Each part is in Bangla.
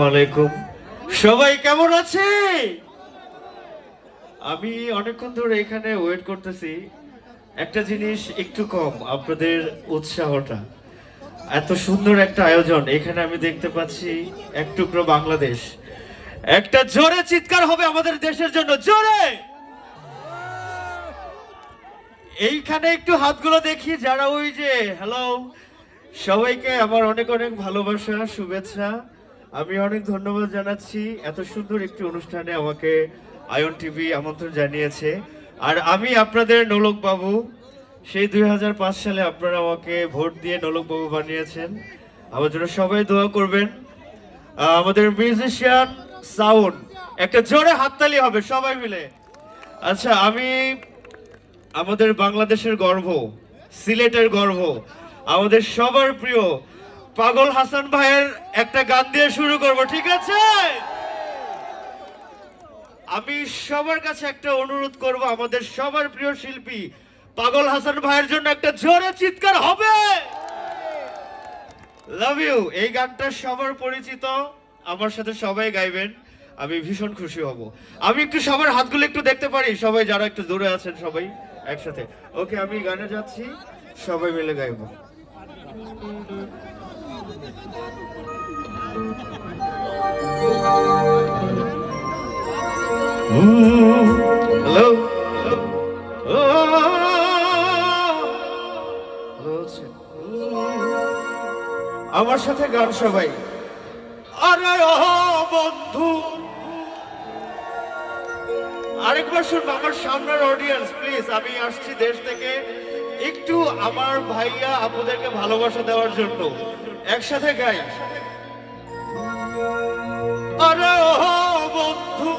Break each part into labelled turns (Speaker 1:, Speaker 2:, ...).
Speaker 1: ওয়ালাইকুম। সবাই কেমন আছে? আমি অনেকক্ষণ ধরে এখানে ওয়েট করতেছি। একটা জিনিস একটু কম, আপনাদের উৎসাহটা। এত সুন্দর একটা আয়োজন এখানে আমি দেখতে পাচ্ছি। এক টুকরো বাংলাদেশ। একটা জোরে চিৎকার হবে আমাদের দেশের জন্য, জোরে। এইখানে একটু হাতগুলো দেখি যারা ওই যে হ্যালো। সবাইকে আমার অনেক অনেক ভালোবাসা, শুভেচ্ছা। আমি অনেক ধন্যবাদ জানাচ্ছি এত সুন্দর একটি অনুষ্ঠানে আমাকে আয়ন টিভি আমন্ত্রণ জানিয়েছে। আর আমি আপনাদের নোলক বাবু। সেই 2005 সালে আপনারা আমাকে ভোট দিয়ে নোলক বাবু বানিয়েছেন। আমার জন্য সবাই দোয়া করবেন। আমাদের মিউজিশিয়ান সাউন্ড, একটা জোরে হাততালি হবে সবাই মিলে। আচ্ছা, আমি আমাদের বাংলাদেশের গর্ব, সিলেটের গর্ব, আমাদের সবার প্রিয় পাগল হাসান ভাইয়ের একটা গান দিয়ে শুরু করব, ঠিক আছে? আমি সবার কাছে একটা অনুরোধ করব, আমাদের সবার প্রিয় শিল্পী পাগল হাসান ভাইয়ের জন্য একটা জোরে চিৎকার হবে। Love you. এই গানটা সবার পরিচিত, আমার সাথে সবাই গাইবেন, আমি ভীষণ খুশি হব। আমি একটু সবার হাতগুলো একটু দেখতে পারি, সবাই যারা একটু দূরে আছেন সবাই একসাথে। ওকে, আমি গানে যাচ্ছি, সবাই মিলে গাইবো। হ্যালো, আমার সাথে গান সবাই। আরে ও বন্ধু, আরেকবার শুনবো আমার সামনের অডিয়েন্স প্লিজ। আমি আসছি দেশ থেকে একটু আমার ভাইয়া আপুদেরকে ভালোবাসা দেওয়ার জন্য। একসাথে গাই। আরে ও বন্ধু,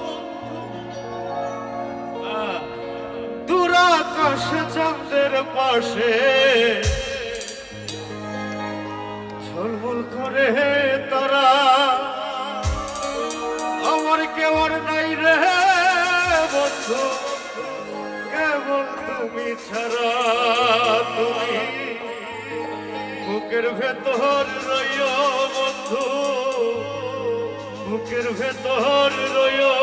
Speaker 1: দূর আকাশে চাঁদের পাশে ঝলমল করে তারা, আমার কেউ আর নাই রে বন্ধু, কেবল তুমি ছাড়া। তুমি বুকের ভেতর রইও বন্ধু, বুকের ভেতর রইও।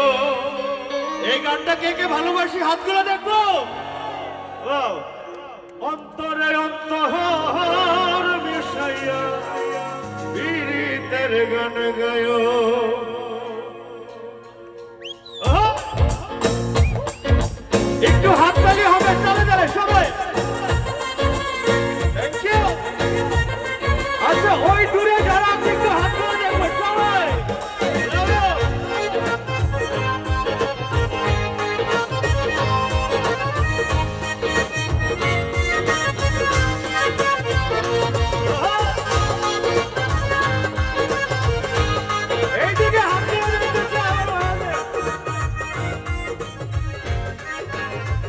Speaker 1: এই গানটা কে কে ভালোবাসি হাতগুলো দেখবো। অন্তরে অন্তর মিশাইয়া পীড়িতের গান গায়ো। একটু হাততালি হবে, চলে চলে সবাই। আচ্ছা, ওই দূরে যারা আছে একটু হাত তুলে দেখবো সবাই। এইদিকে হাত তুলে দেখতেছে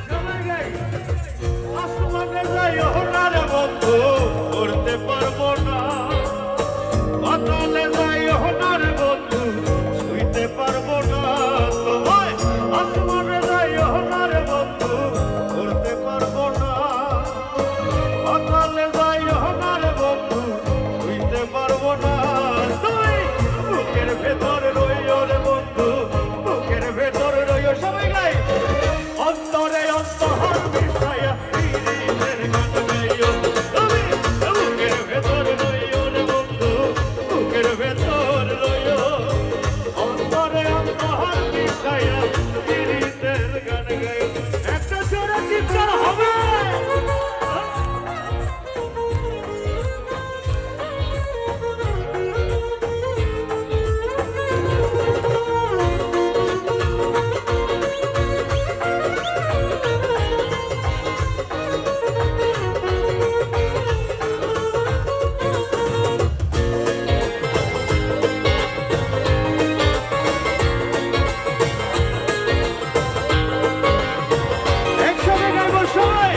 Speaker 1: সবাই গাই। আসমানে যাই ওনার বন্ধু, করতে পারবো না। পাতালে যাই ওনার বন্ধু, ছুঁইতে পারবো না তোমায়। আসমানে যাই ওনার বন্ধু, করতে পারবো না। পাতালে যাই ওনার বন্ধু, ছুঁইতে পারবো না। তুই বুকের ভেতর রইও রে বন্ধু, বুকের ভেতর রইও। সবাই গাই। অন্তরে অন্তর মিশাইয়া পীড়িতের গান গাইও। তুমি বুকের ভেতর রইও রে বন্ধু, বুকের ভেতর রইও। অন্তরে অন্তর মিশাইয়া পীড়িতের গান গাইও। একটা জোরে চিৎকার হবে। একসাথে গাইবো সবাই।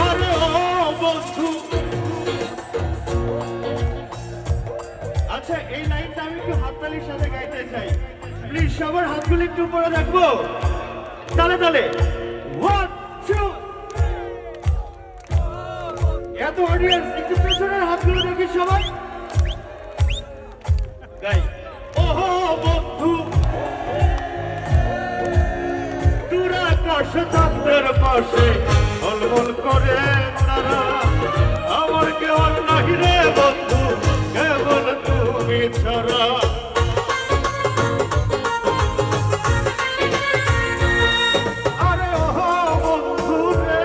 Speaker 1: আরে ও বন্ধু। আচ্ছা, এই লাইনটা আমি একটু হাততালির সাথে গাইতে চাই। প্লিজ সবার হাতগুলো একটু উপরে রাখবো, তালে তালে। 1 2। এত অডিয়েন্স, একটু পেছনের হাতগুলো দেখি সবাই গাই। ওহো আকাশ চাঁদের পাশে ঝলমল করে তারা, আমার কেউ নাহি রে বন্ধু কেবল তুমি ছাড়া। আরে ও বন্ধু রে,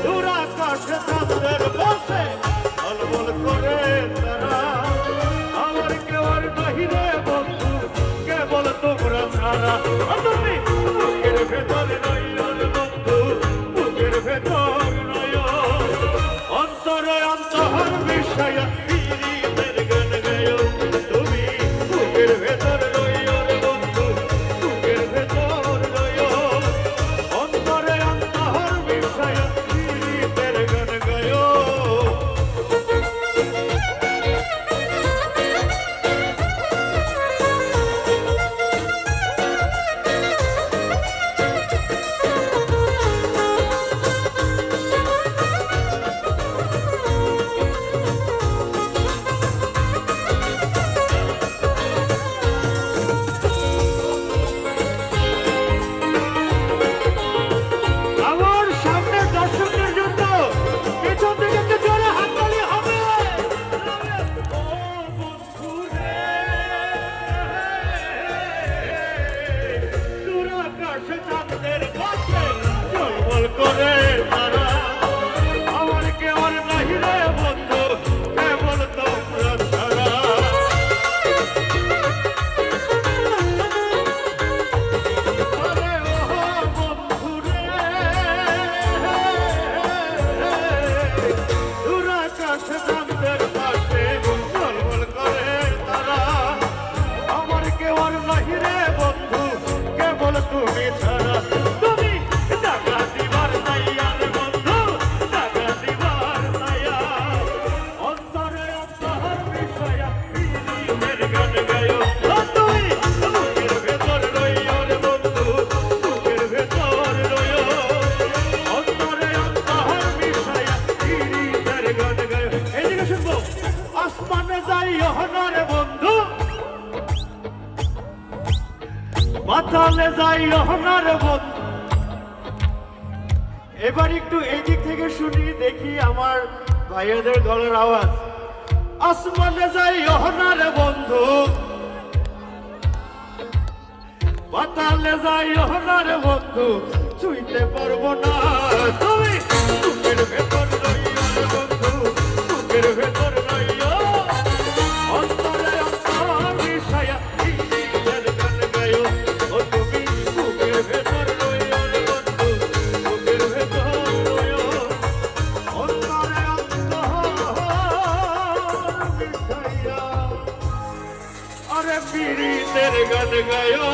Speaker 1: দূর আকাশ চাঁদের পাশে ঝলমল করে তারা, আমার কেউ নাহি রে বন্ধু কেবল তোমরা ছাড়া। তুমি বুকের ভেতর নয়ন বন্ধু, বুকের ভেতর নয়ন, অন্তরে অন্তর বিষয়া পীড়িতের গান গায়ো। তুমি বুকের ভেতর নয়ন বন্ধু, বুকের ভেতর নয়ন, অন্তরে অন্তর বিষয়া পীড়িতের গান গায়ো। আমার সামনের দর্শকদের জন্য পেছন থেকে একটু জোরে হাততালি হবে। ও বন্ধু রে, দূর আকাশে চাঁদের পাশে ঝলমল করে তারা, আমার কেউ নাহি রে বন্ধু কেবল তোমরা ছাড়া। আরে ও বন্ধু রে, দূর আকাশে চাঁদের পাশে ঝলমল করে তারা, আমার কেউ নাহি রে বন্ধু কেবল তুমি ছাড়া। তুমি টাকা দিবার নাইয়া রে বন্ধু, টাকা দিবার নাইয়া, অন্তরে অন্তর বিষয়া পীড়িতের গান গায়ো। তুমি বুকের ভেতর রইও রে বন্ধু, বুকের ভেতর রইও, অন্তরে অন্তর বিষয়া পীড়িতের গান গায়ো। এইদিকে শুনবো, আসমানে যাইও না রে বন্ধু, পাতালে যাইও না রে বন্ধু। এবার একটু এই দিক থেকে শুনি, দেখি আমার ভাইয়াদের গলার আওয়াজ। আসমানে যাইও না রে বন্ধু, পাতালে যাইও না রে বন্ধু, ছুঁইতে পারবো না। তুমি বুকের ভেতর রইও রে বন্ধু, বুকের ভেতর রইও, অন্তরে অন্তর বিষয়া পীড়িতের গান গায়ো। ও তুমি বুকের ভেতর রইও রে বন্ধু, বুকের ভেতর রইও, অন্তরে অন্তর বিষয়া আরে পীড়িতের গান গায়ো।